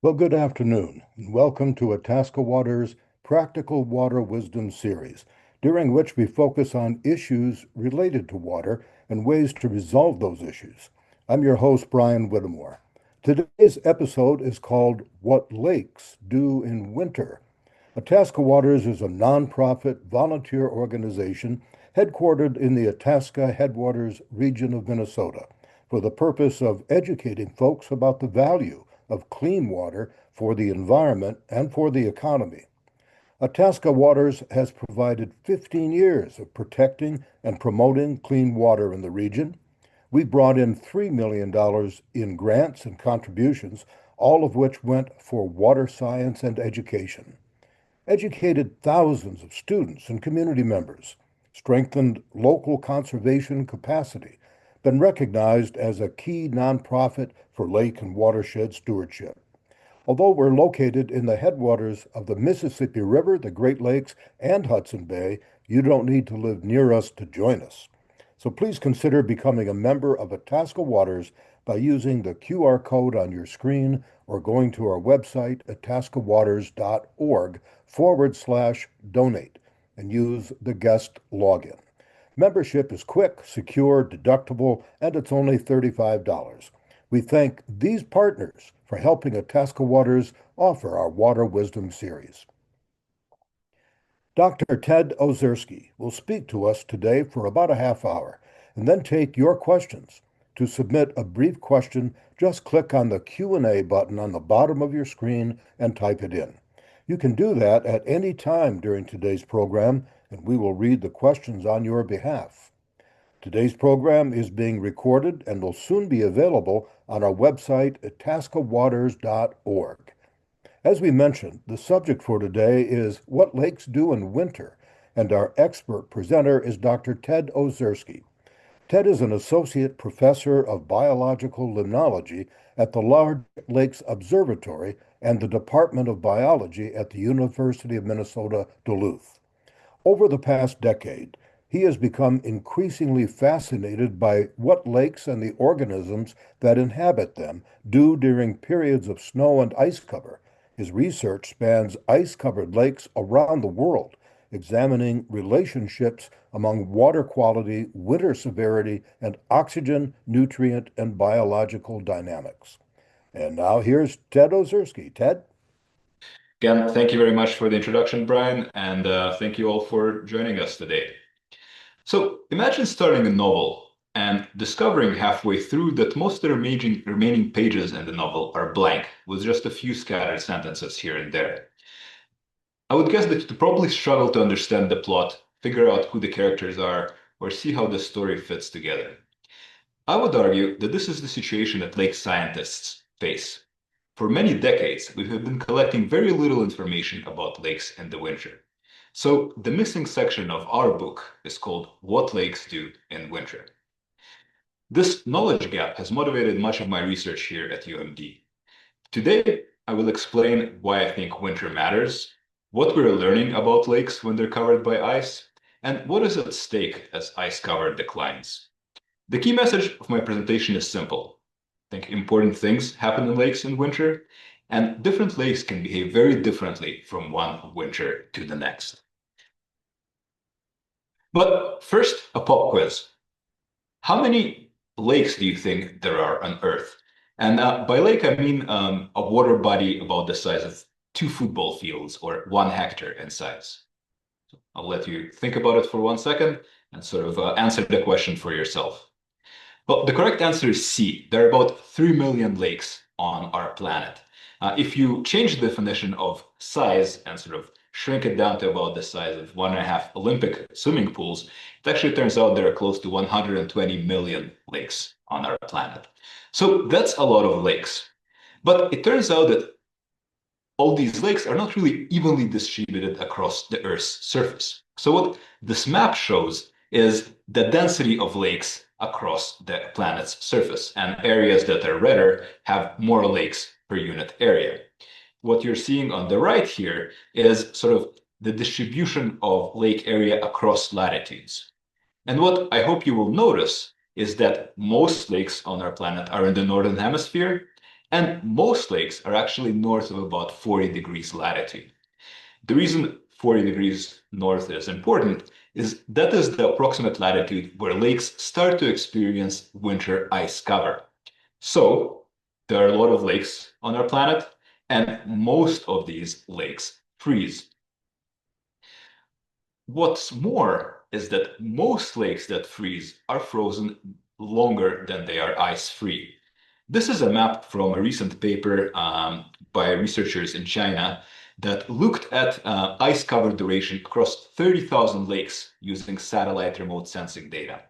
Well, good afternoon, and welcome to Itasca Water's Practical Water Wisdom series, during which we focus on issues related to water and ways to resolve those issues. I'm your host, Brian Whittemore. Today's episode is called What Lakes Do in Winter. Itasca Waters is a nonprofit volunteer organization headquartered in the Itasca Headwaters region of Minnesota for the purpose of educating folks about the value of clean water for the environment and for the economy. Itasca Waters has provided 15 years of protecting and promoting clean water in the region. We brought in $3 million in grants and contributions, all of which went for water science and education, educated thousands of students and community members, strengthened local conservation capacity, been recognized as a key nonprofit for lake and watershed stewardship. Although we're located in the headwaters of the Mississippi River, the Great Lakes, and Hudson Bay, you don't need to live near us to join us. So please consider becoming a member of Itasca Waters by using the QR code on your screen or going to our website, itascawaters.org/donate, and use the guest login. Membership is quick, secure, deductible, and it's only $35. We thank these partners for helping Itasca Waters offer our Water Wisdom series. Dr. Ted Ozersky will speak to us today for about a half hour and then take your questions. To submit a brief question, just click on the Q&A button on the bottom of your screen and type it in. You can do that at any time during today's program, and we will read the questions on your behalf. Today's program is being recorded and will soon be available on our website, itascawaters.org. As we mentioned, the subject for today is What Lakes Do in Winter, and our expert presenter is Dr. Ted Ozersky. Ted is an associate professor of biological limnology at the Large Lakes Observatory and the Department of Biology at the University of Minnesota Duluth. Over the past decade, he has become increasingly fascinated by what lakes and the organisms that inhabit them do during periods of snow and ice cover. His research spans ice-covered lakes around the world, examining relationships among water quality, winter severity, and oxygen, nutrient, and biological dynamics. And now here's Ted Ozersky. Ted? Again, thank you very much for the introduction, Brian, and thank you all for joining us today. So imagine starting a novel and discovering halfway through that most of the remaining pages in the novel are blank, with just a few scattered sentences here and there. I would guess that you probably struggle to understand the plot, figure out who the characters are, or see how the story fits together. I would argue that this is the situation that lake scientists face. For many decades, we have been collecting very little information about lakes in the winter. So the missing section of our book is called What Lakes Do in Winter. This knowledge gap has motivated much of my research here at UMD. Today, I will explain why I think winter matters, what we're learning about lakes when they're covered by ice, and what is at stake as ice cover declines. The key message of my presentation is simple. I think important things happen in lakes in winter, and different lakes can behave very differently from one winter to the next. But first, a pop quiz. How many lakes do you think there are on Earth? And by lake, I mean a water body about the size of 2 football fields or 1 hectare in size. So I'll let you think about it for 1 second and sort of answer the question for yourself. Well, the correct answer is C. There are about 3 million lakes on our planet. If you change the definition of size and sort of shrink it down to about the size of 1.5 Olympic swimming pools, it actually turns out there are close to 120 million lakes on our planet. So that's a lot of lakes. But it turns out that all these lakes are not really evenly distributed across the Earth's surface. So what this map shows is the density of lakes across the planet's surface, and areas that are redder have more lakes per unit area. What you're seeing on the right here is sort of the distribution of lake area across latitudes. And what I hope you will notice is that most lakes on our planet are in the northern hemisphere, And most lakes are actually north of about 40 degrees latitude. The reason 40 degrees north is important is that is the approximate latitude where lakes start to experience winter ice cover. So there are a lot of lakes on our planet, and most of these lakes freeze. What's more is that most lakes that freeze are frozen longer than they are ice-free. This is a map from a recent paper by researchers in China that looked at ice cover duration across 30,000 lakes using satellite remote sensing data.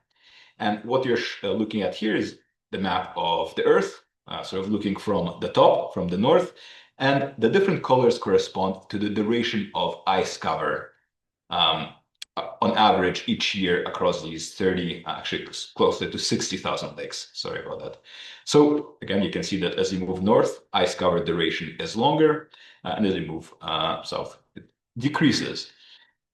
And what you're looking at here is the map of the Earth, sort of looking from the top, from the north, and the different colors correspond to the duration of ice cover um, on average each year across these 30, actually closer to 60,000 lakes. Sorry about that. So again, you can see that as you move north, ice cover duration is longer, and as you move south, it decreases.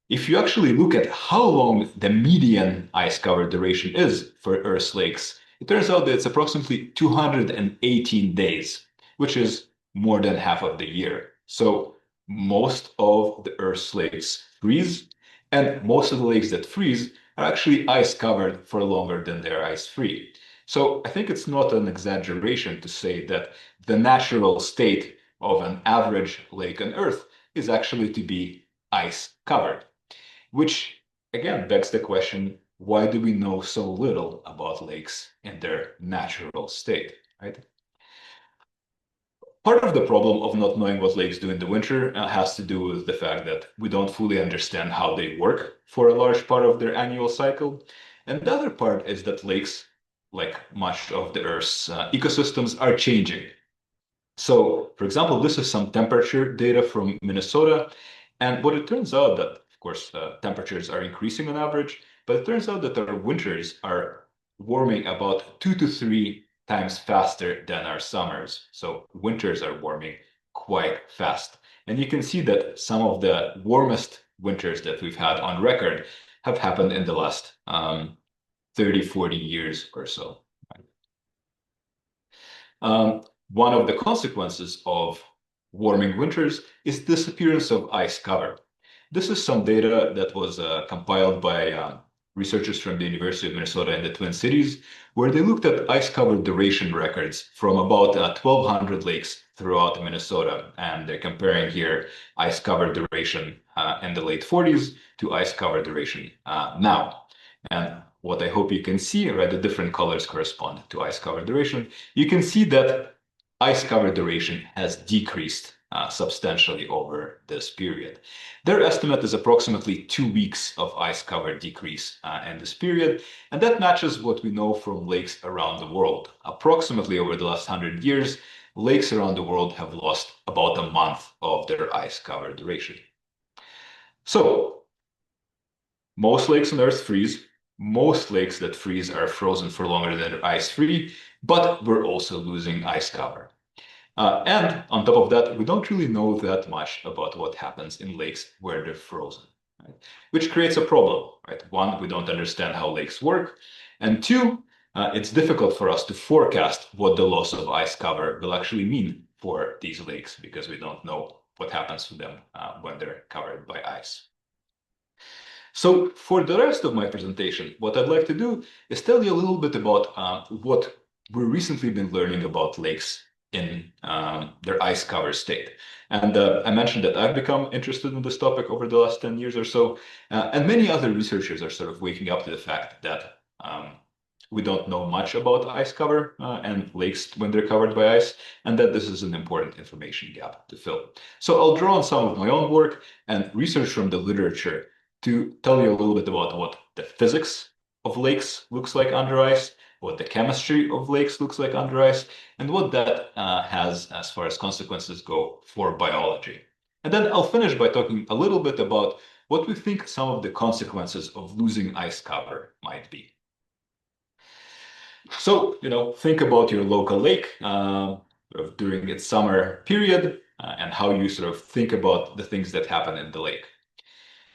If you actually look at how long the median ice cover duration is for Earth's lakes, it turns out that it's approximately 218 days, which is more than half of the year. So most of the Earth's lakes freeze, and most of the lakes that freeze are actually ice covered for longer than they're ice free. So I think it's not an exaggeration to say that the natural state of an average lake on Earth is actually to be ice covered. Which again begs the question, why do we know so little about lakes in their natural state, right? Part of the problem of not knowing what lakes do in the winter has to do with the fact that we don't fully understand how they work for a large part of their annual cycle. And the other part is that lakes, like much of the Earth's ecosystems, are changing. So, for example, this is some temperature data from Minnesota. And what it turns out that, of course, temperatures are increasing on average, but it turns out that our winters are warming about 2 to 3 times faster than our summers. So winters are warming quite fast. And you can see that some of the warmest winters that we've had on record have happened in the last 30, 40 years or so. One of the consequences of warming winters is disappearance of ice cover. This is some data that was compiled by researchers from the University of Minnesota in the Twin Cities, where they looked at ice cover duration records from about 1,200 lakes throughout Minnesota. And they're comparing here ice cover duration in the late 40s to ice cover duration now. And what I hope you can see, right, the different colors correspond to ice cover duration. You can see that ice cover duration has decreased substantially over this period. Their estimate is approximately 2 weeks of ice cover decrease in this period, and that matches what we know from lakes around the world. Approximately over the last 100 years, lakes around the world have lost about a month of their ice cover duration. So, most lakes on Earth freeze. Most lakes that freeze are frozen for longer than they're ice-free, but we're also losing ice cover. And on top of that, we don't really know that much about what happens in lakes where they're frozen, right? Which creates a problem, right? One, we don't understand how lakes work. And two, it's difficult for us to forecast what the loss of ice cover will actually mean for these lakes because we don't know what happens to them when they're covered by ice. So for the rest of my presentation, what I'd like to do is tell you a little bit about what we've recently been learning about lakes in their ice cover state. And I mentioned that I've become interested in this topic over the last 10 years or so, and many other researchers are sort of waking up to the fact that we don't know much about ice cover and lakes when they're covered by ice, and that this is an important information gap to fill. So I'll draw on some of my own work and research from the literature to tell you a little bit about what the physics of lakes looks like under ice, what the chemistry of lakes looks like under ice, and what that has as far as consequences go for biology. And then I'll finish by talking a little bit about what we think some of the consequences of losing ice cover might be. So, think about your local lake during its summer period and how you sort of think about the things that happen in the lake.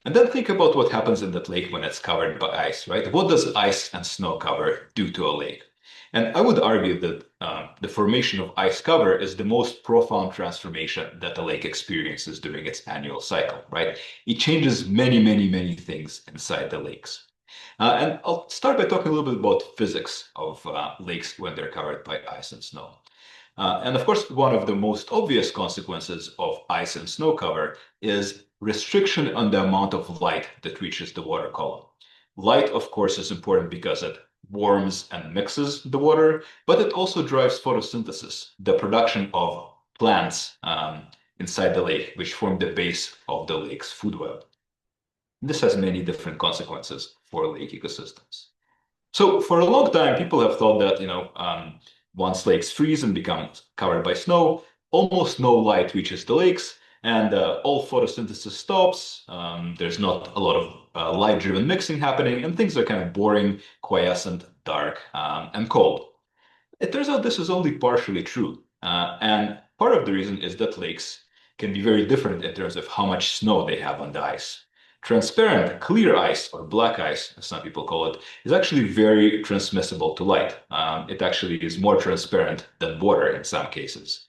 And then think about what happens in that lake when it's covered by ice, right? What does ice and snow cover do to a lake? And I would argue that the formation of ice cover is the most profound transformation that a lake experiences during its annual cycle, right? It changes many, many, many things inside the lakes. And I'll start by talking a little bit about physics of lakes when they're covered by ice and snow. And of course, one of the most obvious consequences of ice and snow cover is restriction on the amount of light that reaches the water column. Light, of course, is important because it warms and mixes the water, but it also drives photosynthesis, the production of plants inside the lake, which form the base of the lake's food web. This has many different consequences for lake ecosystems. So for a long time, people have thought that, once lakes freeze and become covered by snow, almost no light reaches the lakes, and all photosynthesis stops. There's not a lot of light-driven mixing happening, and things are kind of boring, quiescent, dark, and cold. It turns out this is only partially true. And part of the reason is that lakes can be very different in terms of how much snow they have on the ice. Transparent, clear ice, or black ice, as some people call it, is actually very transmissible to light. It actually is more transparent than water in some cases.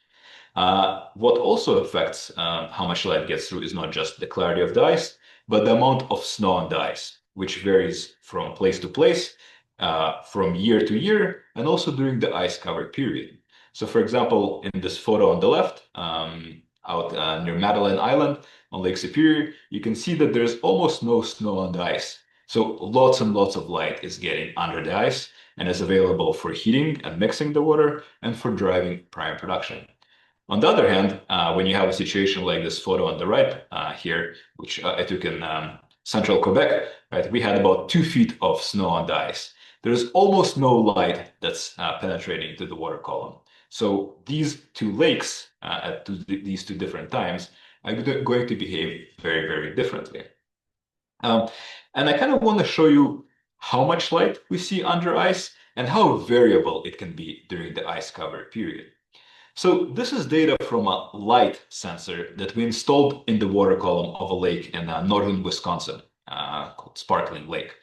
What also affects how much light gets through is not just the clarity of the ice, but the amount of snow on the ice, which varies from place to place, from year to year, and also during the ice cover period. So, for example, in this photo on the left, out near Madeline Island on Lake Superior, you can see that there's almost no snow on the ice. So lots and lots of light is getting under the ice and is available for heating and mixing the water and for driving prime production. On the other hand, when you have a situation like this photo on the right here, which I took in central Quebec, right, we had about 2 feet of snow on the ice. There's almost no light that's penetrating to the water column. So these two lakes at these two different times are going to behave very, very differently. Um, and I kind of want to show you how much light we see under ice and how variable it can be during the ice cover period. So this is data from a light sensor that we installed in the water column of a lake in northern Wisconsin called Sparkling Lake.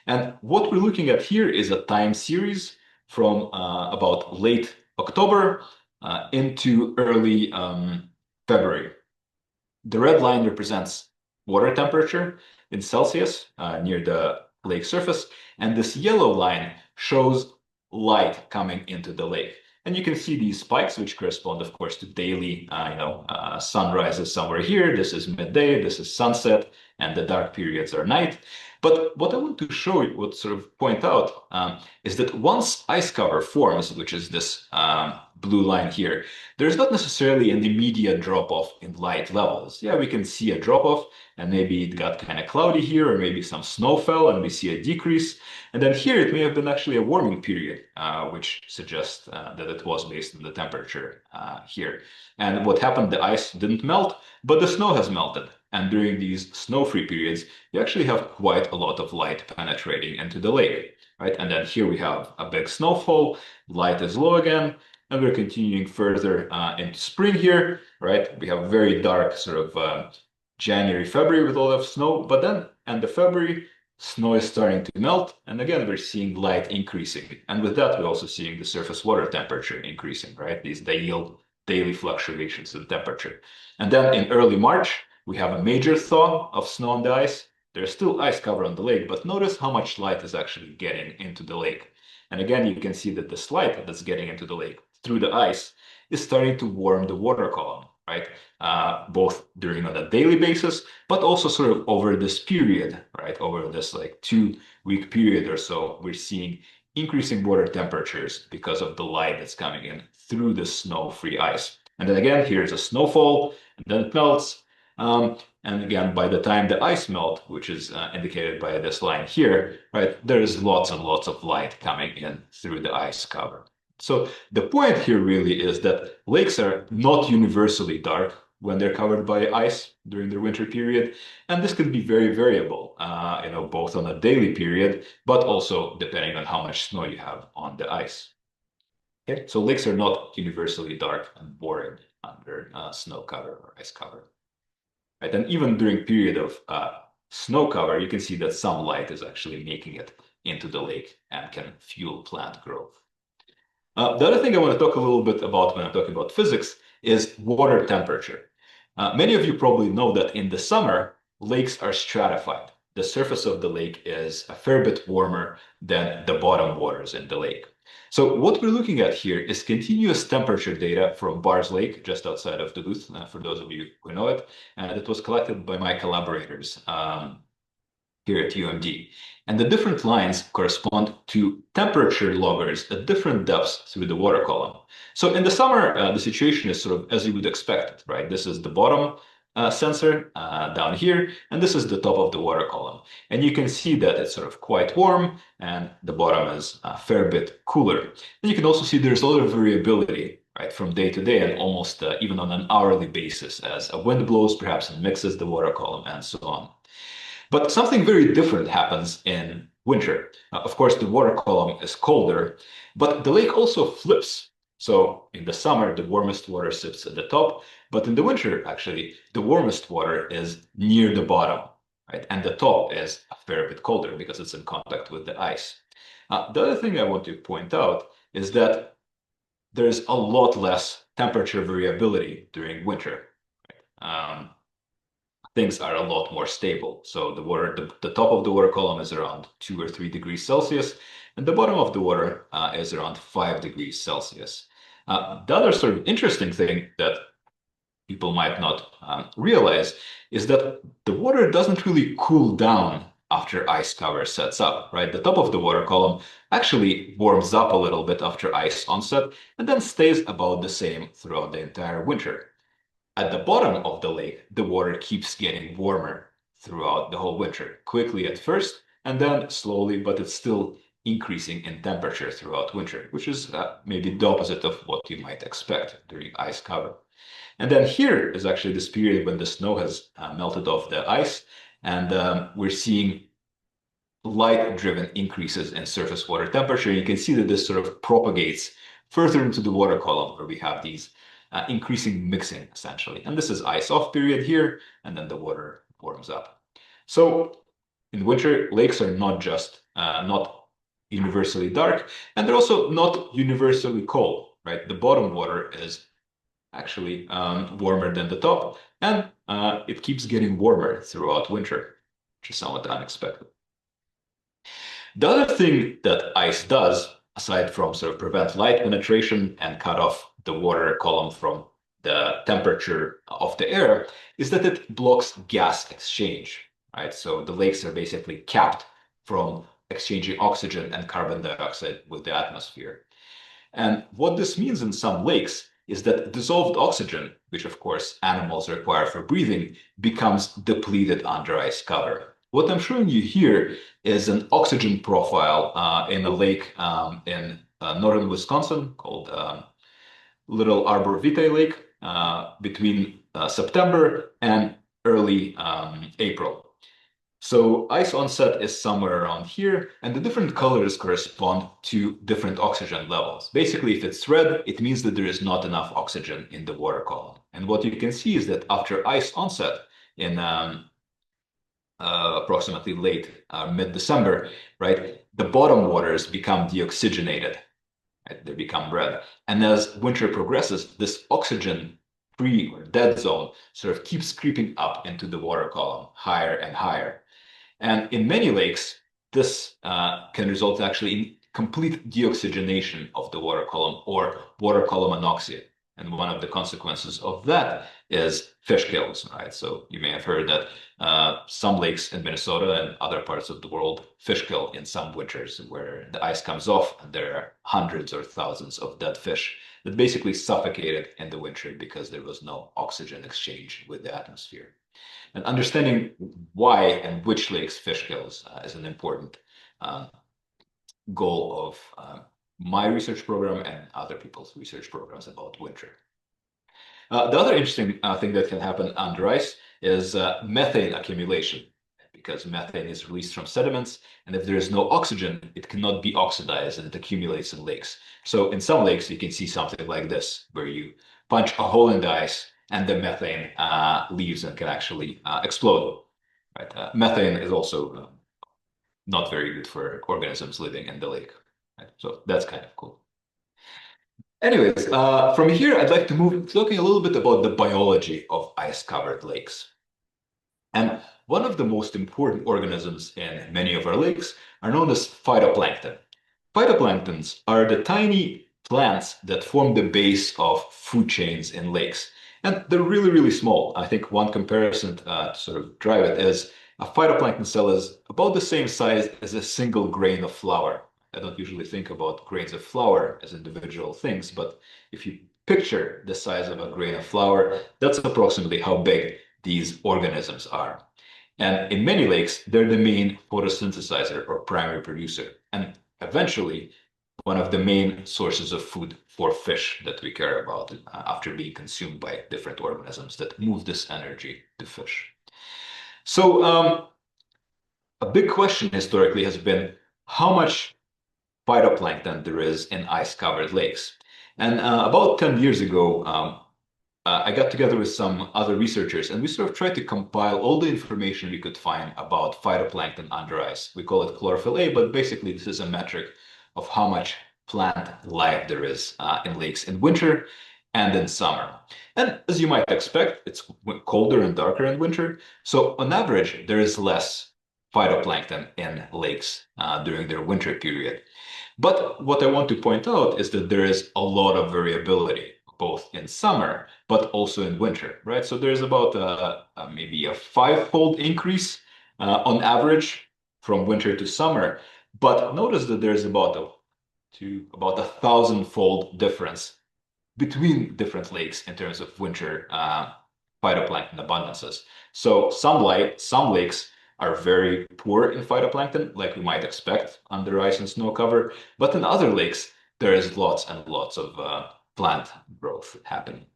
And what we're looking at here is a time series from about late October into early February. The red line represents water temperature in Celsius near the lake surface, and this yellow line shows light coming into the lake. And you can see these spikes, which correspond, of course, to daily, sunrise is somewhere here. This is midday, this is sunset, and the dark periods are night. But what I want to show you, what sort of point out, is that once ice cover forms, which is this blue line here, there's not necessarily an immediate drop-off in light levels. Yeah, we can see a drop-off, and maybe it got kind of cloudy here, or maybe some snow fell, and we see a decrease. And then here it may have been actually a warming period, which suggests that it was based on the temperature here. And what happened, the ice didn't melt, but the snow has melted. And during these snow-free periods, you actually have quite a lot of light penetrating into the lake, right? And then here we have a big snowfall, light is low again, and we're continuing further into spring here, right? We have very dark sort of January, February with a lot of snow, but then end of February, snow is starting to melt, and again, we're seeing light increasing. And with that, we're also seeing the surface water temperature increasing, right? They yield daily fluctuations in temperature. And then in early March, we have a major thaw of snow on the ice. There's still ice cover on the lake, but notice how much light is actually getting into the lake. And again, you can see that this light that's getting into the lake through the ice is starting to warm the water column, right? Both during on a daily basis, but also sort of over this period, right? Over this like 2-week period or so, we're seeing increasing water temperatures because of the light that's coming in through the snow-free ice. And then again, here's a snowfall, and then it melts. And again, by the time the ice melt, which is indicated by this line here, right, there is lots and lots of light coming in through the ice cover. So the point here really is that lakes are not universally dark when they're covered by ice during their winter period, and this can be very variable, both on a daily period, but also depending on how much snow you have on the ice. Okay, so lakes are not universally dark and boring under snow cover or ice cover. Right? And even during period of snow cover, you can see that some light is actually making it into the lake and can fuel plant growth. The other thing I want to talk a little bit about when I'm talking about physics is water temperature. Many of you probably know that in the summer, lakes are stratified. The surface of the lake is a fair bit warmer than the bottom waters in the lake. So what we're looking at here is continuous temperature data from Barrs Lake, just outside of Duluth, for those of you who know it. And it was collected by my collaborators. Here at UMD. And the different lines correspond to temperature loggers at different depths through the water column. So in the summer, the situation is sort of as you would expect it, right? This is the bottom sensor down here, and this is the top of the water column. And you can see that it's sort of quite warm, and the bottom is a fair bit cooler. And you can also see there's a lot of variability, right, from day to day and almost even on an hourly basis as a wind blows perhaps and mixes the water column and so on. But something very different happens in winter. Of course, the water column is colder, but the lake also flips. So in the summer, the warmest water sits at the top, but in the winter, actually, the warmest water is near the bottom, right? And the top is a fair bit colder because it's in contact with the ice. The other thing I want to point out is that there's a lot less temperature variability during winter. Um, Things are a lot more stable. So the top of the water column is around 2 or 3 degrees Celsius, and the bottom of the water is around 5 degrees Celsius. The other sort of interesting thing that people might not realize is that the water doesn't really cool down after ice cover sets up, right? The top of the water column actually warms up a little bit after ice onset and then stays about the same throughout the entire winter. At the bottom of the lake, the water keeps getting warmer throughout the whole winter, quickly at first, and then slowly, but it's still increasing in temperature throughout winter, which is maybe the opposite of what you might expect during ice cover. And then here is actually this period when the snow has melted off the ice, and we're seeing light-driven increases in surface water temperature. You can see that this sort of propagates further into the water column where we have these increasing mixing essentially. And this is ice off period here, and then the water warms up. So in winter, lakes are not just not universally dark, and they're also not universally cold, right? The bottom water is actually warmer than the top, and it keeps getting warmer throughout winter, which is somewhat unexpected. The other thing that ice does, aside from sort of prevent light penetration and cut off the water column from the temperature of the air, is that it blocks gas exchange, right? So the lakes are basically capped from exchanging oxygen and carbon dioxide with the atmosphere. And what this means in some lakes is that dissolved oxygen, which of course animals require for breathing, becomes depleted under ice cover. What I'm showing you here is an oxygen profile in a lake in northern Wisconsin called Little Arbor Vitae Lake between September and early April. So ice onset is somewhere around here, and the different colors correspond to different oxygen levels. Basically, if it's red, it means that there is not enough oxygen in the water column. And what you can see is that after ice onset in approximately late mid-December, right, the bottom waters become deoxygenated, right? They become red. And as winter progresses, this oxygen free or dead zone sort of keeps creeping up into the water column higher and higher. And in many lakes, this can result actually in complete deoxygenation of the water column or water column anoxia. And one of the consequences of that is fish kills, right? So you may have heard that some lakes in Minnesota and other parts of the world fish kill in some winters where the ice comes off and there are hundreds or thousands of dead fish that basically suffocated in the winter because there was no oxygen exchange with the atmosphere. And understanding why and which lakes fish kills is an important uh, goal of my research program and other people's research programs about winter. The other interesting thing that can happen under ice is methane accumulation, because methane is released from sediments, and if there is no oxygen, it cannot be oxidized and it accumulates in lakes. So in some lakes, you can see something like this, where you punch a hole in the ice and the methane leaves and can actually explode. Right? Methane is also not very good for organisms living in the lake. Right? So that's kind of cool. Anyways, from here, I'd like to move talking a little bit about the biology of ice-covered lakes. And one of the most important organisms in many of our lakes are known as phytoplankton. Phytoplanktons are the tiny plants that form the base of food chains in lakes. And they're really, really small. I think one comparison to sort of drive it is a phytoplankton cell is about the same size as a single grain of flour. I don't usually think about grains of flour as individual things, but if you picture the size of a grain of flour, that's approximately how big these organisms are. And in many lakes, they're the main photosynthesizer or primary producer. And eventually, one of the main sources of food for fish that we care about after being consumed by different organisms that move this energy to fish. So, a big question historically has been how much phytoplankton there is in ice-covered lakes. And about 10 years ago, I got together with some other researchers and we sort of tried to compile all the information we could find about phytoplankton under ice. We call it chlorophyll A, but basically this is a metric of how much plant life there is in lakes in winter and in summer. And as you might expect, it's colder and darker in winter. So on average, there is less phytoplankton in lakes during their winter period. But what I want to point out is that there is a lot of variability, both in summer, but also in winter, right? So there's about maybe a five-fold increase on average from winter to summer. But notice that there's about a thousand-fold difference between different lakes in terms of winter phytoplankton abundances. So some lakes are very poor in phytoplankton, like we might expect under ice and snow cover, but in other lakes, there is lots and lots of plant growth happening.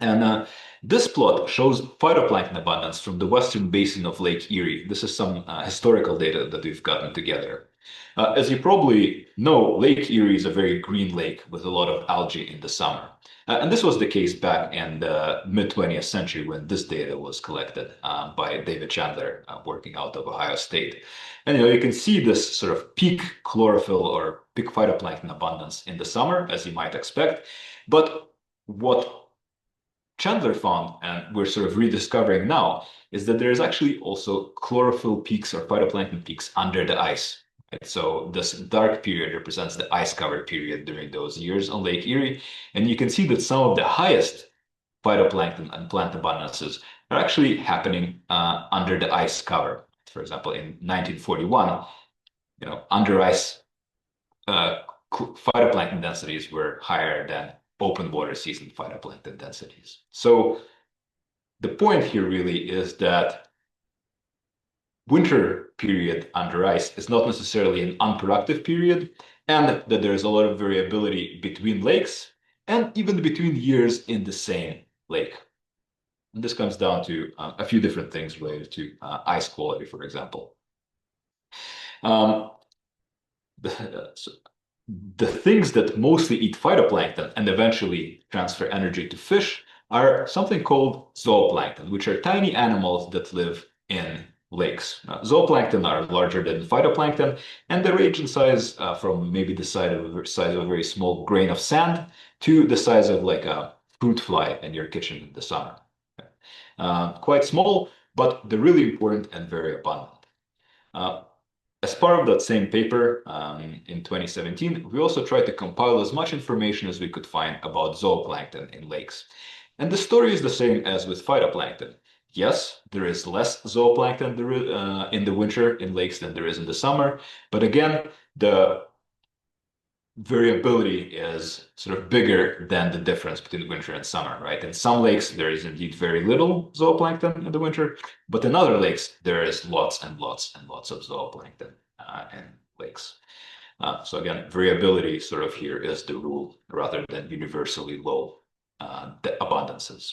And this plot shows phytoplankton abundance from the western basin of Lake Erie. This is some historical data that we've gotten together. As you probably know, Lake Erie is a very green lake with a lot of algae in the summer. And this was the case back in the mid-20th century when this data was collected by David Chandler, working out of Ohio State. And you can see this sort of peak chlorophyll or peak phytoplankton abundance in the summer, as you might expect. But what Chandler found, and we're sort of rediscovering now, is that there's actually also chlorophyll peaks or phytoplankton peaks under the ice. Right? So this dark period represents the ice-covered period during those years on Lake Erie. And you can see that some of the highest phytoplankton and plant abundances are actually happening under the ice cover. For example, in 1941, under ice phytoplankton densities were higher than open water season phytoplankton densities. So the point here really is that winter period under ice is not necessarily an unproductive period, and that there's a lot of variability between lakes and even between years in the same lake. And this comes down to a few different things related to ice quality, for example. Um, so the things that mostly eat phytoplankton and eventually transfer energy to fish are something called zooplankton, which are tiny animals that live in lakes. Zooplankton are larger than phytoplankton, and they range in size from maybe the size of a very small grain of sand to the size of like a fruit fly in your kitchen in the summer. Quite small, but they're really important and very abundant. Uh, as part of that same paper in 2017, we also tried to compile as much information as we could find about zooplankton in lakes. And the story is the same as with phytoplankton. Yes, there is less zooplankton in the winter in lakes than there is in the summer. But again, the variability is sort of bigger than the difference between winter and summer, right? In some lakes, there is indeed very little zooplankton in the winter, but in other lakes, there is lots and lots and lots of zooplankton in lakes. So again, variability sort of here is the rule rather than universally low abundances.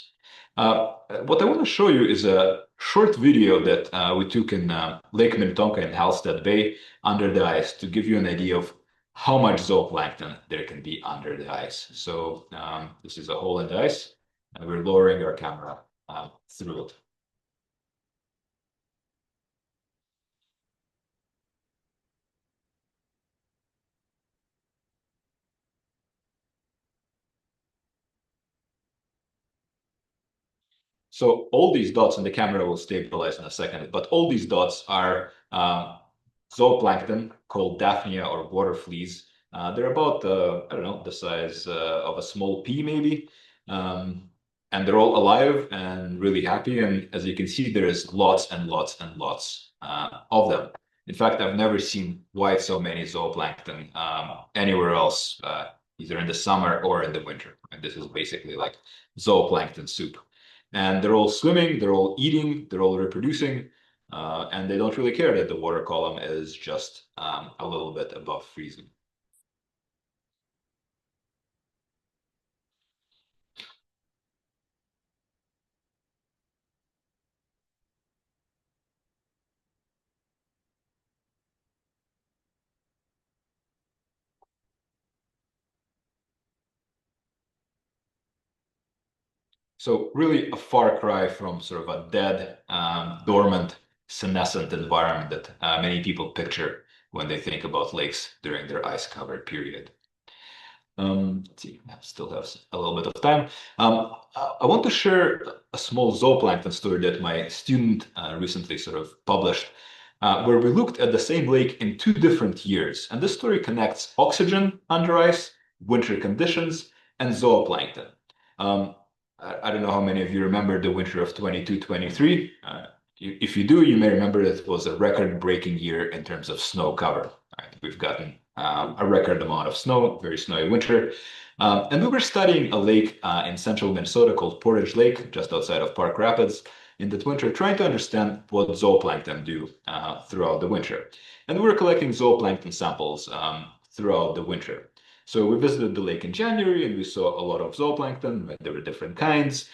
What I want to show you is a short video that we took in Lake Minnetonka in Halstead Bay under the ice to give you an idea of how much zooplankton there can be under the ice. So this is a hole in the ice, and we're lowering our camera through it. So all these dots, and the camera will stabilize in a second, but all these dots are zooplankton called Daphnia or water fleas. They're about, I don't know, the size of a small pea maybe. And they're all alive and really happy. And as you can see, there is lots and lots and lots of them. In fact, I've never seen quite so many zooplankton anywhere else, either in the summer or in the winter. And this is basically like zooplankton soup. And they're all swimming, they're all eating, they're all reproducing, and they don't really care that the water column is just a little bit above freezing. So really a far cry from sort of a dead, dormant, senescent environment that many people picture when they think about lakes during their ice-covered period. Let's see, I still have a little bit of time. I want to share a small zooplankton story that my student recently sort of published, where we looked at the same lake in 2 different years. And this story connects oxygen under ice, winter conditions, and zooplankton. Um, I don't know how many of you remember the winter of 22-23. If you do, you may remember that it was a record-breaking year in terms of snow cover. Right? We've gotten a record amount of snow, very snowy winter. And we were studying a lake in central Minnesota called Portage Lake, just outside of Park Rapids, in that winter, trying to understand what zooplankton do throughout the winter. And we were collecting zooplankton samples throughout the winter. So we visited the lake in January and we saw a lot of zooplankton. There were different kinds.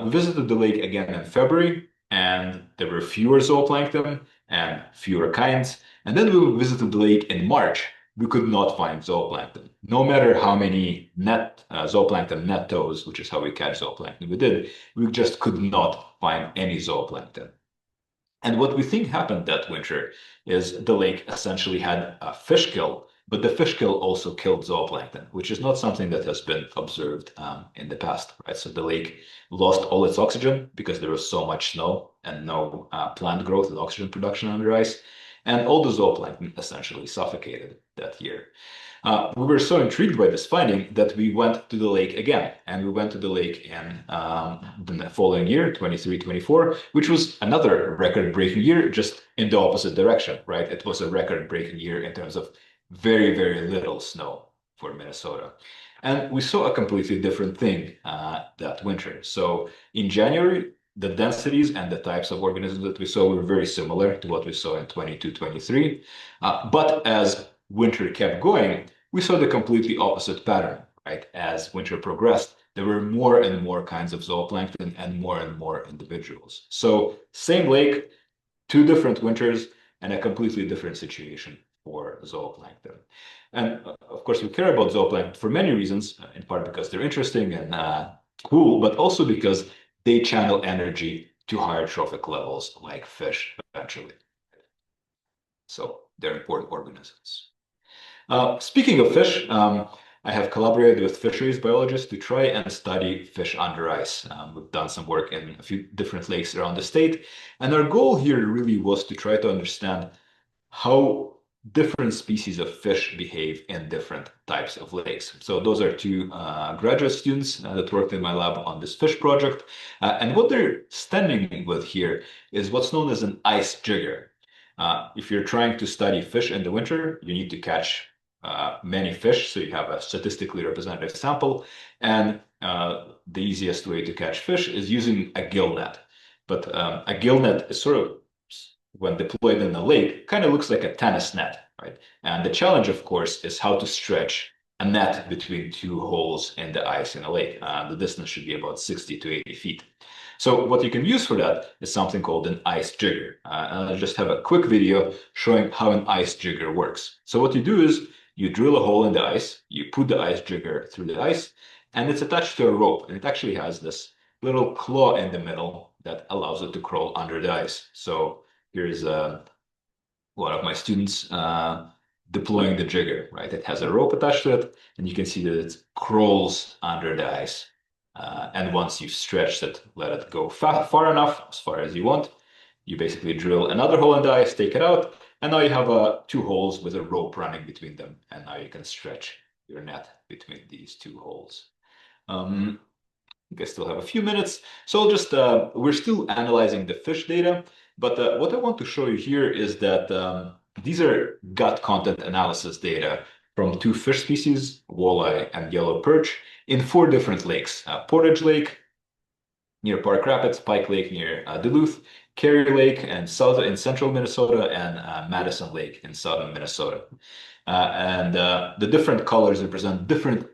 We visited the lake again in February and there were fewer zooplankton and fewer kinds. And then we visited the lake in March. We could not find zooplankton. No matter how many zooplankton net tows, which is how we catch zooplankton, we did, we just could not find any zooplankton. And what we think happened that winter is the lake essentially had a fish kill, but the fish kill also killed zooplankton, which is not something that has been observed in the past, right? So the lake lost all its oxygen because there was so much snow and no plant growth and oxygen production under ice. And all the zooplankton essentially suffocated that year. We were so intrigued by this finding that we went to the lake again, and we went to the lake in the following year, 23-24, which was another record-breaking year, just in the opposite direction, right? It was a record-breaking year in terms of very, very little snow for Minnesota. And we saw a completely different thing that winter. So in January, the densities and the types of organisms that we saw were very similar to what we saw in 22-23. But as winter kept going, we saw the completely opposite pattern, right? As winter progressed, there were more and more kinds of zooplankton and more individuals. So same lake, 2 different winters, and a completely different situation for zooplankton. And of course, we care about zooplankton for many reasons, in part because they're interesting and cool, but also because they channel energy to higher trophic levels like fish eventually. So they're important organisms. Speaking of fish, I have collaborated with fisheries biologists to try and study fish under ice. We've done some work in a few different lakes around the state, and our goal here really was to try to understand how different species of fish behave in different types of lakes. So those are 2 graduate students that worked in my lab on this fish project. And what they're standing with here is what's known as an ice jigger. If you're trying to study fish in the winter, you need to catch many fish, so you have a statistically representative sample. And the easiest way to catch fish is using a gill net. But a gill net is sort of, when deployed in a lake, kind of looks like a tennis net, right? And the challenge, of course, is how to stretch a net between 2 holes in the ice in a lake. The distance should be about 60 to 80 feet. So what you can use for that is something called an ice jigger. And I'll just have a quick video showing how an ice jigger works. So what you do is you drill a hole in the ice, you put the ice jigger through the ice, and it's attached to a rope. And it actually has this little claw in the middle that allows it to crawl under the ice. So here's one of my students deploying the jigger, right? It has a rope attached to it, and you can see that it crawls under the ice. And once you've stretched it, let it go far enough, as far as you want. You basically drill another hole in the ice, take it out, and now you have two holes with a rope running between them. And now you can stretch your net between these two holes. I think I still have a few minutes. So I'll just, we're still analyzing the fish data, but what I want to show you here is that these are gut content analysis data from two fish species, walleye and yellow perch, in four different lakes: Portage Lake near Park Rapids, Pike Lake near Duluth, Carey Lake and in central Minnesota, and Madison Lake in southern Minnesota. And the different colors represent different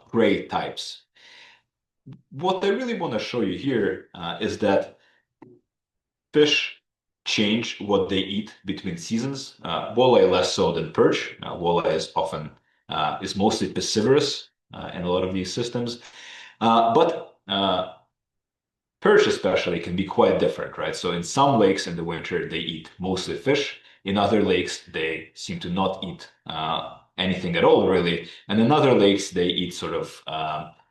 prey types. What I really want to show you here is that fish change what they eat between seasons. Walleye less so than perch. Walleye is mostly piscivorous in a lot of these systems, but perch especially can be quite different, right? So in some lakes in the winter they eat mostly fish. In other lakes they seem to not eat anything at all, really. And in other lakes they eat sort of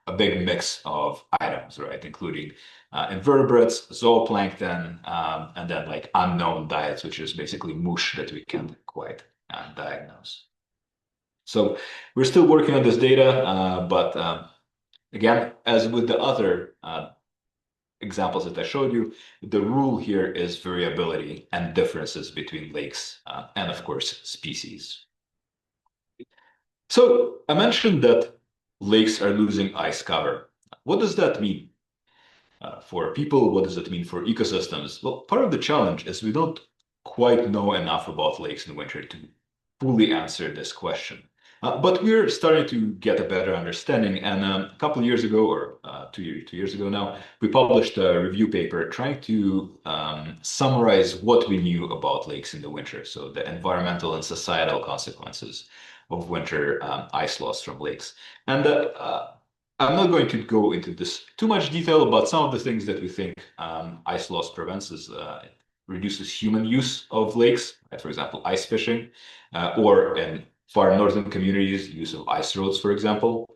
a big mix of items, right? Including invertebrates, zooplankton, and then like unknown diets, which is basically mush that we can't quite diagnose. So we're still working on this data, but again, as with the other examples that I showed you, the rule here is variability and differences between lakes and, of course, species. So I mentioned that lakes are losing ice cover. What does that mean for people? What does it mean for ecosystems? Well, part of the challenge is we don't quite know enough about lakes in winter to fully answer this question. But we're starting to get a better understanding. And a couple of years ago, or 2 years ago now, we published a review paper trying to summarize what we knew about lakes in the winter. So the environmental and societal consequences of winter ice loss from lakes. And I'm not going to go into this too much detail, but some of the things that we think ice loss prevents is it reduces human use of lakes, right? For example, ice fishing, or in far northern communities, use of ice roads, for example.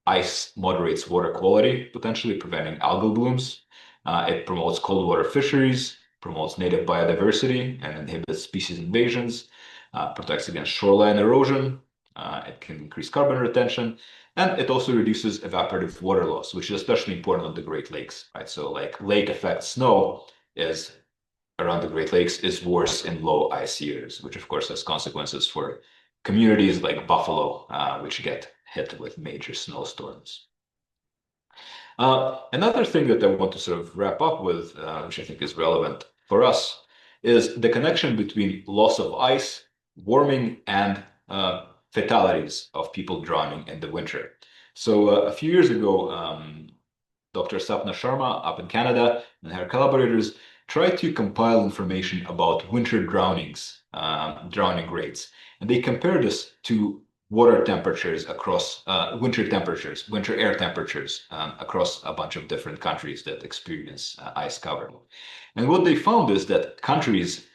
Ice moderates water quality, potentially preventing algal blooms. It promotes cold water fisheries, promotes native biodiversity, and inhibits species invasions, protects against shoreline erosion. It can increase carbon retention, and it also reduces evaporative water loss, which is especially important on the Great Lakes, right? So like lake effect snow is around the Great Lakes is worse in low ice years, which of course has consequences for communities like Buffalo, which get hit with major snowstorms. Another thing that I want to sort of wrap up with, which I think is relevant for us, is the connection between loss of ice, warming, and fatalities of people drowning in the winter. So a few years ago, Dr. Sapna Sharma up in Canada and her collaborators tried to compile information about winter drownings, drowning rates, and they compared this to water temperatures across winter air temperatures across a bunch of different countries that experience ice cover. And what they found is that countries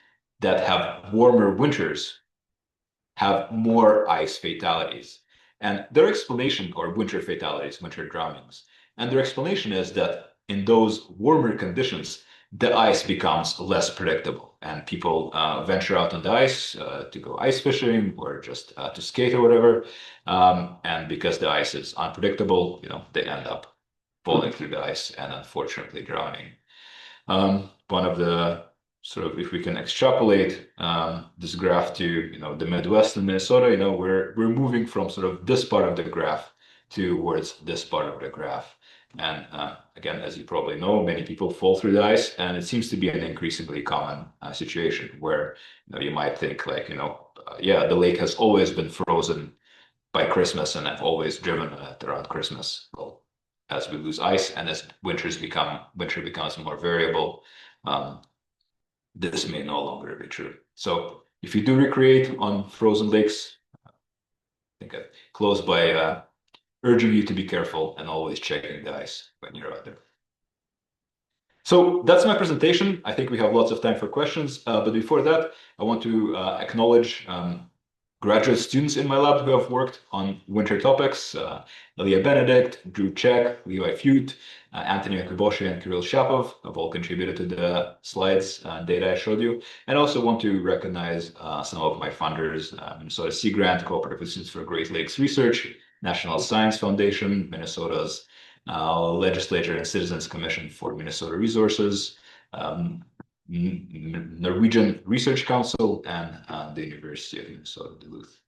that have warmer winters have more ice fatalities. And their explanation, or winter fatalities, winter drownings, and their explanation is that in those warmer conditions, the ice becomes less predictable, and people venture out on the ice to go ice fishing or just to skate or whatever. And because the ice is unpredictable, they end up falling through the ice and unfortunately drowning. One of the sort of, if we can extrapolate this graph to the Midwest and Minnesota, we're moving from sort of this part of the graph towards this part of the graph. And again, as you probably know, many people fall through the ice, and it seems to be an increasingly common situation where you might think like, yeah, the lake has always been frozen by Christmas, and I've always driven it around Christmas. Well, as we lose ice and as winter becomes more variable, this may no longer be true. So if you do recreate on frozen lakes, I think I close by urging you to be careful and always checking the ice when you're out there. So that's my presentation. I think we have lots of time for questions, but before that, I want to acknowledge graduate students in my lab who have worked on winter topics, Ilya Benedict, Drew Czech, Levi Fute, Anthony Akiboshi, and Kirill Shapov have all contributed to the slides and data I showed you. And I also want to recognize some of my funders, Minnesota Sea Grant, Cooperative Institutes for Great Lakes Research, National Science Foundation, Minnesota's Legislature and Citizens Commission for Minnesota Resources, Norwegian Research Council, and the University of Minnesota Duluth.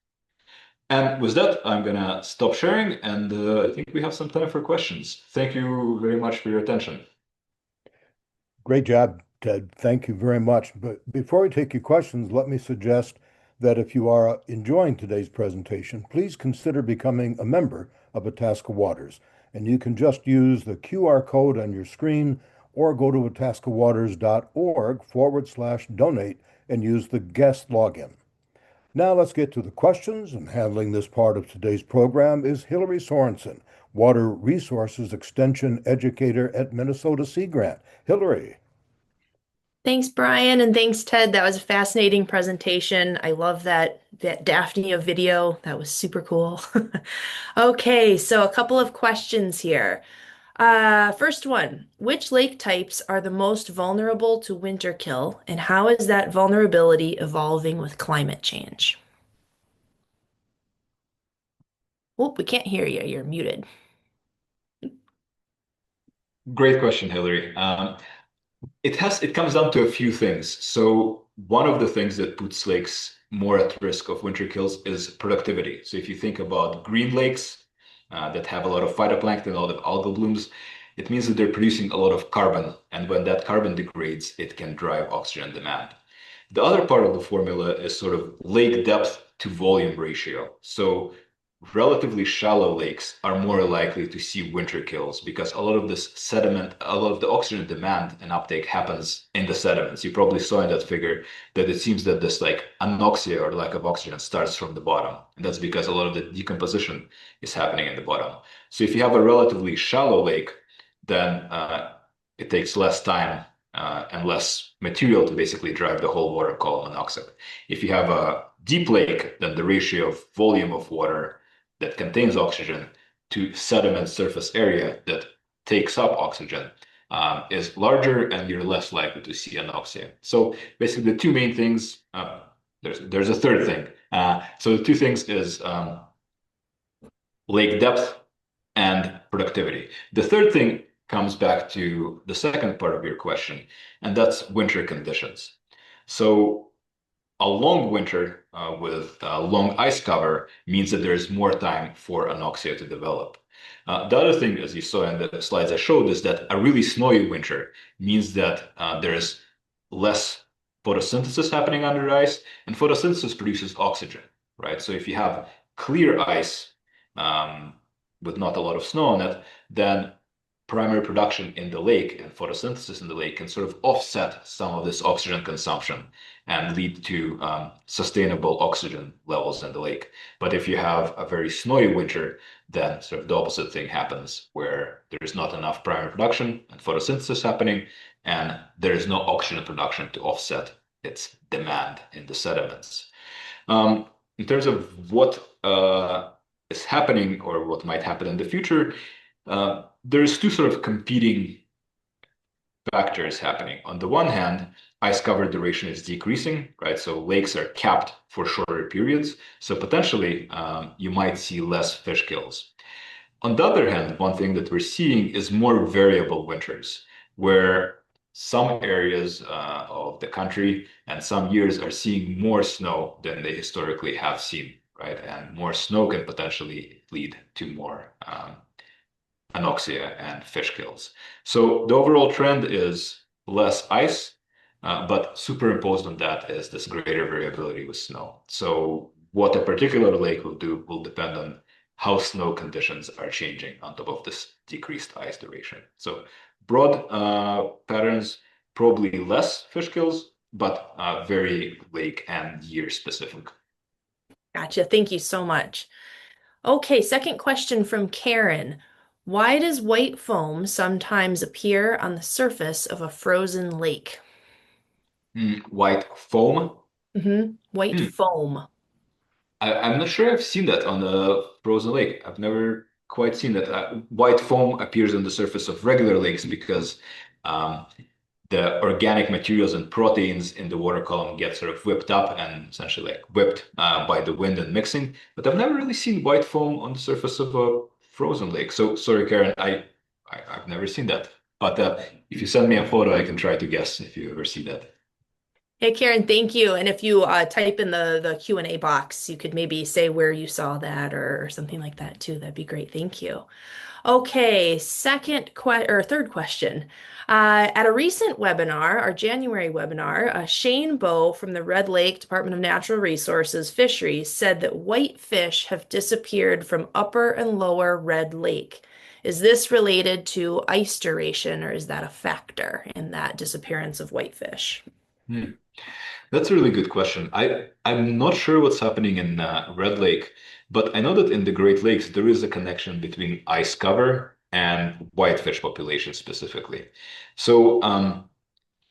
And with that, I'm going to stop sharing, and I think we have some time for questions. Thank you very much for your attention. Great job, Ted. Thank you very much. But before we take your questions, let me suggest that if you are enjoying today's presentation, please consider becoming a member of Itasca Waters. And you can just use the QR code on your screen or go to itascawaters.org/donate and use the guest login. Now let's get to the questions, and handling this part of today's program is Hillary Sorensen, Water Resources Extension Educator at Minnesota Sea Grant. Hillary. Thanks, Brian, and thanks, Ted. That was a fascinating presentation. I love that Daphnia video. That was super cool. Okay, so a couple of questions here. First one, which lake types are the most vulnerable to winter kill, and how is that vulnerability evolving with climate change? Oh, we can't hear you. You're muted. Great question, Hillary. It comes down to a few things. So one of the things that puts lakes more at risk of winter kills is productivity. So if you think about green lakes that have a lot of phytoplankton, a lot of algal blooms, it means that they're producing a lot of carbon. And when that carbon degrades, it can drive oxygen demand. The other part of the formula is sort of lake depth to volume ratio. So relatively shallow lakes are more likely to see winter kills because a lot of this sediment, a lot of the oxygen demand and uptake happens in the sediments. You probably saw in that figure that it seems that this like anoxia or lack of oxygen starts from the bottom. And that's because a lot of the decomposition is happening in the bottom. So if you have a relatively shallow lake, then it takes less time and less material to basically drive the whole water column anoxic. If you have a deep lake, then the ratio of volume of water that contains oxygen to sediment surface area that takes up oxygen is larger, and you're less likely to see anoxia. So basically the two main things, there's a third thing. So the two things is lake depth and productivity. The third thing comes back to the second part of your question, and that's winter conditions. So a long winter with long ice cover means that there's more time for anoxia to develop. The other thing, as you saw in the slides I showed, is that a really snowy winter means that there's less photosynthesis happening under ice, and photosynthesis produces oxygen, right? So if you have clear ice with not a lot of snow on it, then primary production in the lake and photosynthesis in the lake can sort of offset some of this oxygen consumption and lead to sustainable oxygen levels in the lake. But if you have a very snowy winter, then sort of the opposite thing happens, where there's not enough primary production and photosynthesis happening, and there is no oxygen production to offset its demand in the sediments. In terms of what is happening or what might happen in the future, there's two sort of competing factors happening. On the one hand, ice cover duration is decreasing, right? So lakes are capped for shorter periods. So potentially you might see less fish kills. On the other hand, one thing that we're seeing is more variable winters, where some areas of the country and some years are seeing more snow than they historically have seen, right? And more snow can potentially lead to more anoxia and fish kills. So the overall trend is less ice, but superimposed on that is this greater variability with snow. So what a particular lake will do will depend on how snow conditions are changing on top of this decreased ice duration. So broad patterns, probably less fish kills, but very lake and year specific. Gotcha. Thank you so much. Okay, second question from Karen. Why does white foam sometimes appear on the surface of a frozen lake? White foam. White Hmm. foam. I'm not sure I've seen that on a frozen lake. I've never quite seen that. White foam appears on the surface of regular lakes because um, the organic materials and proteins in the water column get sort of whipped up and essentially like whipped by the wind and mixing. But I've never really seen white foam on the surface of a frozen lake. So sorry, Karen, I've never seen that. But if you send me a photo, I can try to guess if you ever see that. Hey, Karen, thank you. And if you type in the Q&A box, you could maybe say where you saw that or something like that too. That'd be great. Thank you. Okay, third question. At a recent webinar, our January webinar, Shane Bowe from the Red Lake Department of Natural Resources Fisheries said that whitefish have disappeared from Upper and Lower Red Lake. Is this related to ice duration, or is that a factor in that disappearance of whitefish? Hmm. That's a really good question. I'm not sure what's happening in Red Lake, but I know that in the Great Lakes there is a connection between ice cover and whitefish population specifically. So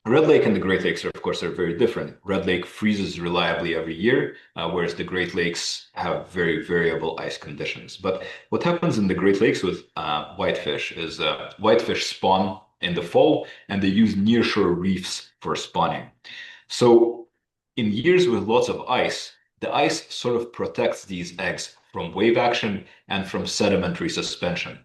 Red Lake and the Great Lakes are, of course, are very different. Red Lake freezes reliably every year, whereas the Great Lakes have very variable ice conditions. But what happens in the Great Lakes with whitefish is whitefish spawn in the fall, and they use nearshore reefs for spawning. So in years with lots of ice, the ice sort of protects these eggs from wave action and from sedimentary suspension.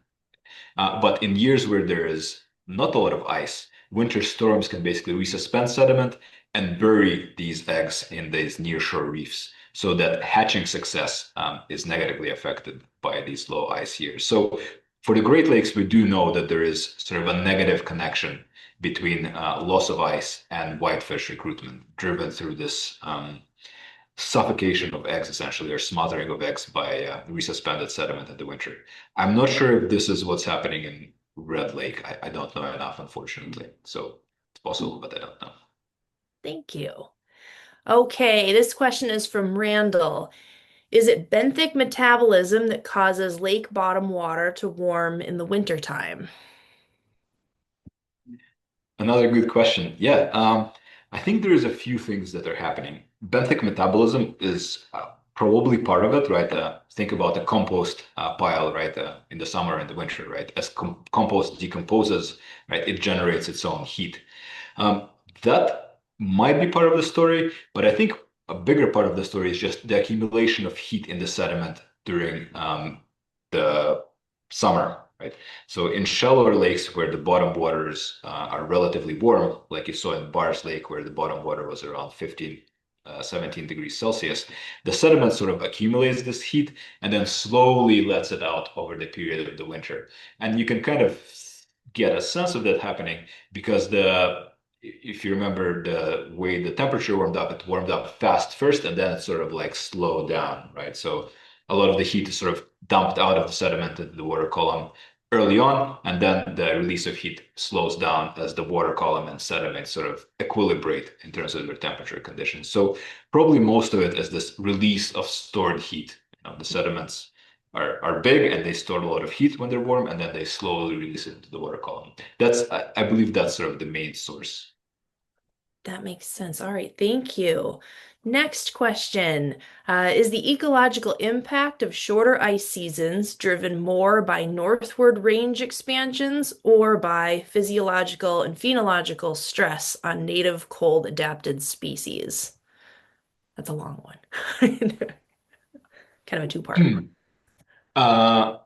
But in years where there is not a lot of ice, winter storms can basically resuspend sediment and bury these eggs in these nearshore reefs so that hatching success is negatively affected by these low ice years. So for the Great Lakes, we do know that there is sort of a negative connection between loss of ice and whitefish recruitment driven through this suffocation of eggs, essentially, or smothering of eggs by resuspended sediment in the winter. I'm not sure if this is what's happening in Red Lake. I don't know enough, unfortunately. So it's possible, but I don't know. Thank you. Okay, this question is from Randall. Is it benthic metabolism that causes lake bottom water to warm in the wintertime? Another good question. Yeah, I think there is a few things that are happening. Benthic metabolism is probably part of it, right? Think about the compost pile, right? In the summer and the winter, right? As compost decomposes, right, it generates its own heat. That might be part of the story, but I think a bigger part of the story is just the accumulation of heat in the sediment during the summer, right? So in shallower lakes where the bottom waters are relatively warm, like you saw in Barrs Lake, where the bottom water was around 15, 17 degrees Celsius, the sediment sort of accumulates this heat and then slowly lets it out over the period of the winter. And you can kind of get a sense of that happening because if you remember the way the temperature warmed up, it warmed up fast first and then it sort of like slowed down, right? So a lot of the heat is sort of dumped out of the sediment into the water column early on, and then the release of heat slows down as the water column and sediment sort of equilibrate in terms of their temperature conditions. So probably most of it is this release of stored heat. The sediments are big and they store a lot of heat when they're warm, and then they slowly release it into the water column. I believe that's sort of the main source. That makes sense. All right, thank you. Next question. Is the ecological impact of shorter ice seasons driven more by northward range expansions or by physiological and phenological stress on native cold adapted species? That's a long one. Kind of a two-part. Uh,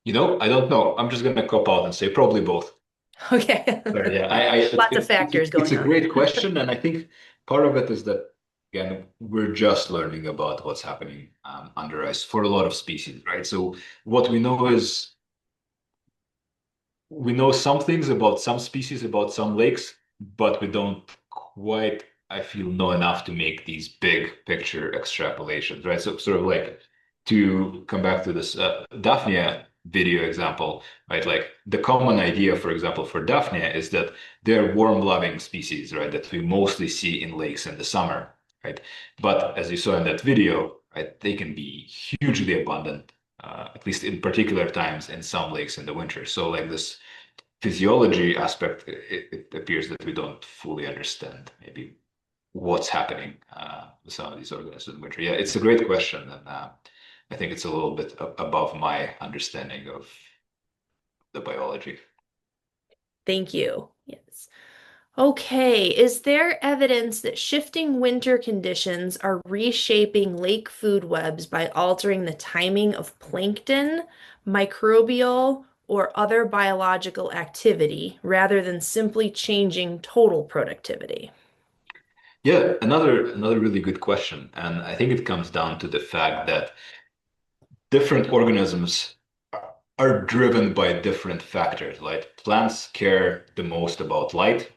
I don't know. I'm just gonna cop out and say probably both. Okay. But yeah, Lots of factors it's going a on. great question, and I think part of it is that again we're just learning about what's happening under ice for a lot of species, right? So what we know is we know some things about some species, about some lakes, but we don't quite, I feel, know enough to make these big picture extrapolations, right? So sort of like to come back to this Daphnia video example, right? Like the common idea, for example, for Daphnia is that they're warm-loving species, right? That we mostly see in lakes in the summer, right? But as you saw in that video, right, they can be hugely abundant at least in particular times in some lakes in the winter. So like this physiology aspect, it appears that we don't fully understand maybe. what's happening with some of these organisms in winter. Yeah, it's a great question, and I think it's a little bit above my understanding of the biology. Thank you. Yes. Okay, is there evidence that shifting winter conditions are reshaping lake food webs by altering the timing of plankton, microbial, or other biological activity rather than simply changing total productivity? Yeah, another really good question, and I think it comes down to the fact that different organisms are driven by different factors. Like plants care the most about light,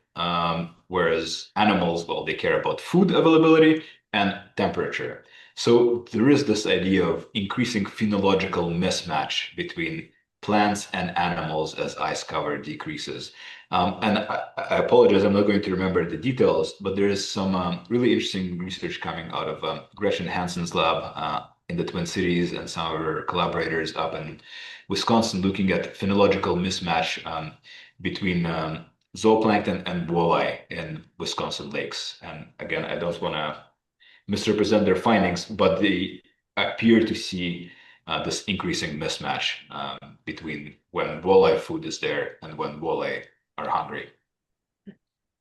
whereas animals, well, they care about food availability and temperature. So there is this idea of increasing phenological mismatch between plants and animals as ice cover decreases. And I apologize, I'm not going to remember the details, but there is some really interesting research coming out of Gretchen Hansen's lab in the Twin Cities and some of her collaborators up in Wisconsin looking at phenological mismatch between zooplankton and walleye in Wisconsin lakes. And again, I don't want to misrepresent their findings, but they appear to see this increasing mismatch between when walleye food is there and when walleye are hungry.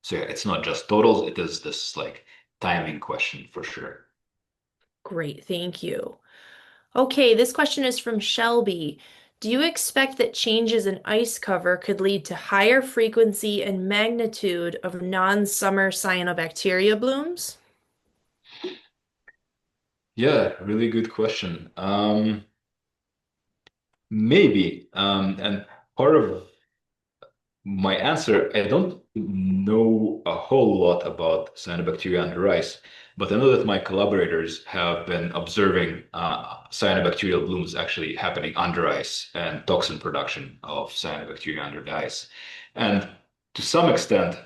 So yeah, it's not just totals, it is this like timing question for sure. Great, thank you. Okay, this question is from Shelby. Do you expect that changes in ice cover could lead to higher frequency and magnitude of non-summer cyanobacteria blooms? Yeah, really good question. Maybe. And part of my answer, I don't know a whole lot about cyanobacteria under ice, but I know that my collaborators have been observing cyanobacterial blooms actually happening under ice and toxin production of cyanobacteria under the ice. And to some extent,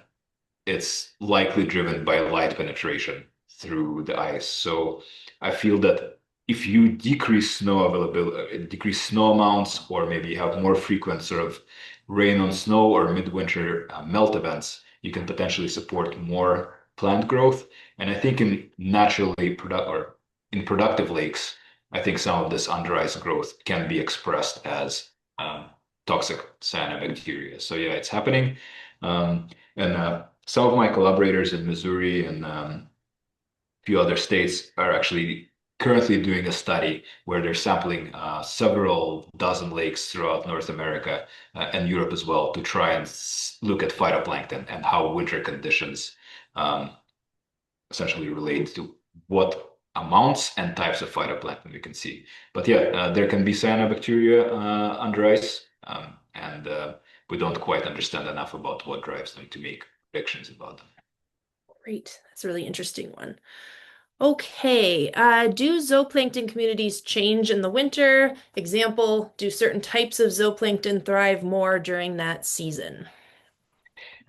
it's likely driven by light penetration through the ice. So I feel that if you decrease snow availability, decrease snow amounts, or maybe have more frequent sort of rain on snow or midwinter melt events, you can potentially support more plant growth. And I think in naturally product or in productive lakes, I think some of this under ice growth can be expressed as toxic cyanobacteria. So yeah, it's happening. And some of my collaborators in Missouri and a few other states are actually currently doing a study where they're sampling several dozen lakes throughout North America and Europe as well to try and look at phytoplankton and how winter conditions um, essentially relate to what amounts and types of phytoplankton we can see. But yeah, there can be cyanobacteria under ice, and we don't quite understand enough about what drives them to make predictions about them. Great, that's a really interesting one. Okay, do zooplankton communities change in the winter? Example, do certain types of zooplankton thrive more during that season?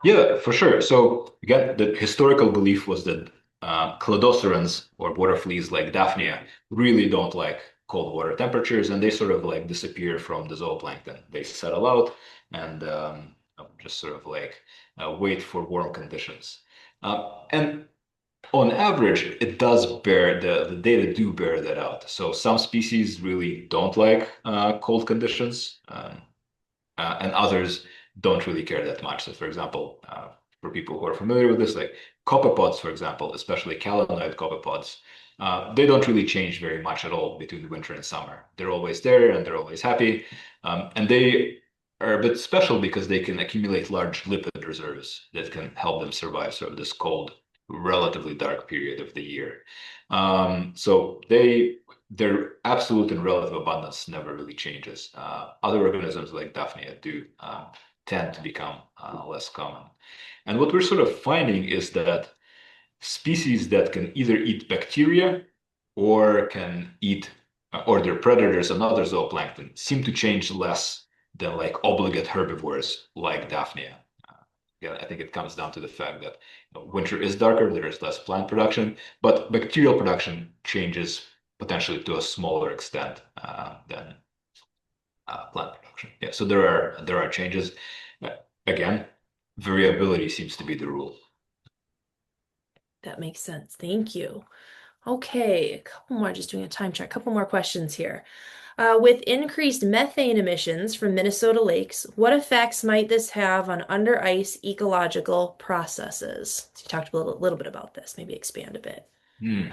Yeah, for sure. So again, the historical belief was that cladocerans or water fleas like Daphnia really don't like cold water temperatures, and they sort of like disappear from the zooplankton. They settle out and just sort of like wait for warm conditions. And on average, it does bear the data do bear that out. So some species really don't like cold conditions. And others don't really care that much. So, for example, for people who are familiar with this, like copepods, for example, especially calanoid copepods, they don't really change very much at all between winter and summer. They're always there and they're always happy. And they are a bit special because they can accumulate large lipid reserves that can help them survive sort of this cold, relatively dark period of the year. So their absolute and relative abundance never really changes. Other organisms like Daphnia do tend to become less common. And what we're sort of finding is that species that can either eat bacteria or can eat, or their predators and other zooplankton seem to change less than like obligate herbivores like Daphnia. Yeah, I think it comes down to the fact that winter is darker, there is less plant production, but bacterial production changes potentially to a smaller extent than plant production. Yeah, so there are changes. Uh, Again, variability seems to be the rule. That makes sense. Thank you. Okay, a couple more, just doing a time check, a couple more questions here. With increased methane emissions from Minnesota lakes, what effects might this have on under ice ecological processes? So you talked a little bit about this, maybe expand a bit. Hmm.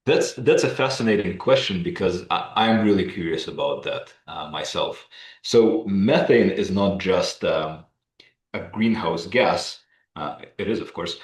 That's a fascinating question because I'm really curious about that myself. So methane is not just a greenhouse gas. It is, of course,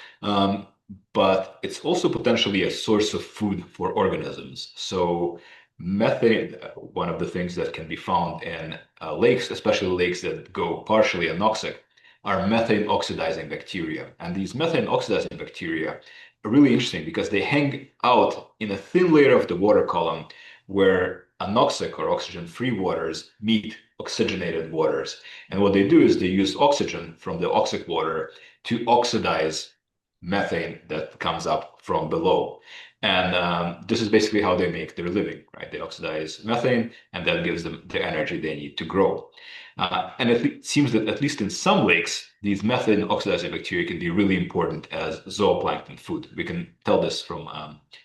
but it's also potentially a source of food for organisms. So methane, one of the things that can be found in lakes, especially lakes that go partially anoxic, are methane oxidizing bacteria. And these methane oxidizing bacteria are really interesting because they hang out in a thin layer of the water column where anoxic or oxygen-free waters meet oxygenated waters. And what they do is they use oxygen from the oxic water to oxidize methane that comes up from below. And this is basically how they make their living, right? They oxidize methane, and that gives them the energy they need to grow. And it seems that at least in some lakes, these methane oxidizing bacteria can be really important as zooplankton food. We can tell this from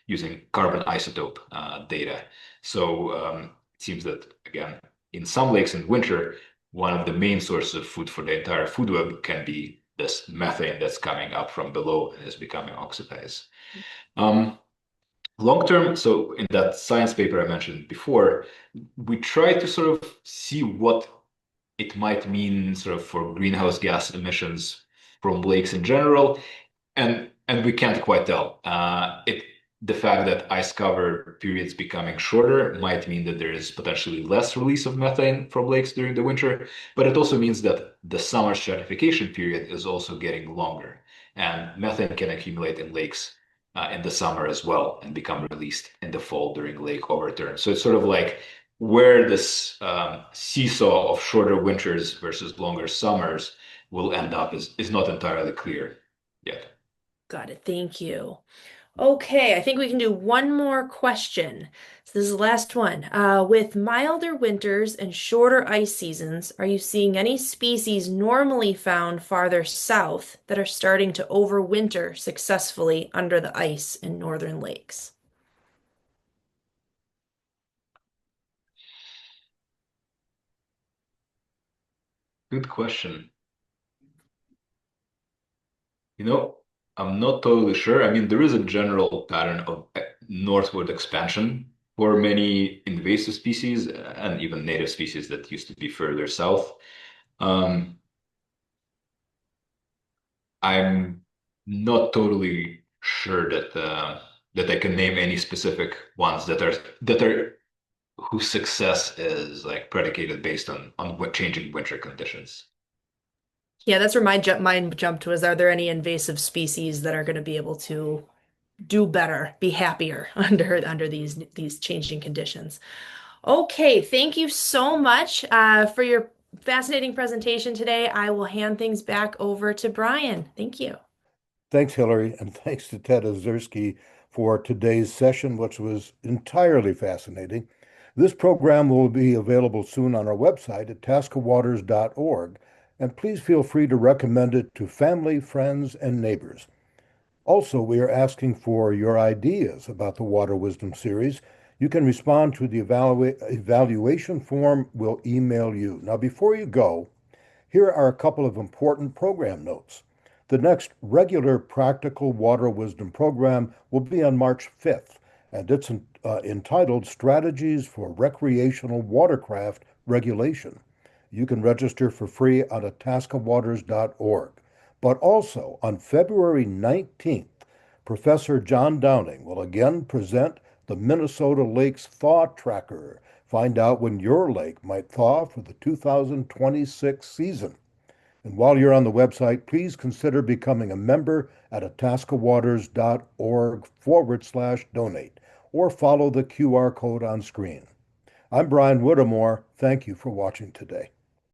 using carbon isotope data. So it seems that, again, in some lakes in winter, one of the main sources of food for the entire food web can be this methane that's coming up from below and is becoming oxidized. Um, Long term, so in that science paper I mentioned before, we try to sort of see what it might mean sort of for greenhouse gas emissions from lakes in general, and we can't quite tell. The fact that ice cover periods becoming shorter might mean that there is potentially less release of methane from lakes during the winter, but it also means that the summer stratification period is also getting longer, and methane can accumulate in lakes in the summer as well and become released in the fall during lake overturn. So it's sort of like where this seesaw of shorter winters versus longer summers will end up is not entirely clear yet. Got it. Thank you. Okay, I think we can do one more question. So this is the last one. With milder winters and shorter ice seasons, are you seeing any species normally found farther south that are starting to overwinter successfully under the ice in northern lakes? Good question. You know, I'm not totally sure. I mean, there is a general pattern of northward expansion for many invasive species and even native species that used to be further south. Um, I'm not totally sure that I can name any specific ones that are whose success is like predicated based on what changing winter conditions. Yeah, that's where my mind jumped was, are there any invasive species that are going to be able to do better, be happier under these changing conditions? Okay, thank you so much for your fascinating presentation today. I will hand things back over to Brian. Thank you. Thanks, Hillary, and thanks to Ted Ozersky for today's session, which was entirely fascinating. This program will be available soon on our website at tascawaters.org, and please feel free to recommend it to family, friends, and neighbors. Also, we are asking for your ideas about the Water Wisdom series. You can respond to the evaluation form we'll email you. Now, before you go, here are a couple of important program notes. The next regular Practical Water Wisdom program will be on March 5th, and it's entitled Strategies for Recreational Watercraft Regulation. You can register for free on atascawaters.org. But also on February 19th, Professor John Downing will again present the Minnesota Lakes Thaw Tracker. Find out when your lake might thaw for the 2026 season. And while you're on the website, please consider becoming a member at atascawaters.org/donate or follow the QR code on screen. I'm Brian Whittemore. Thank you for watching today.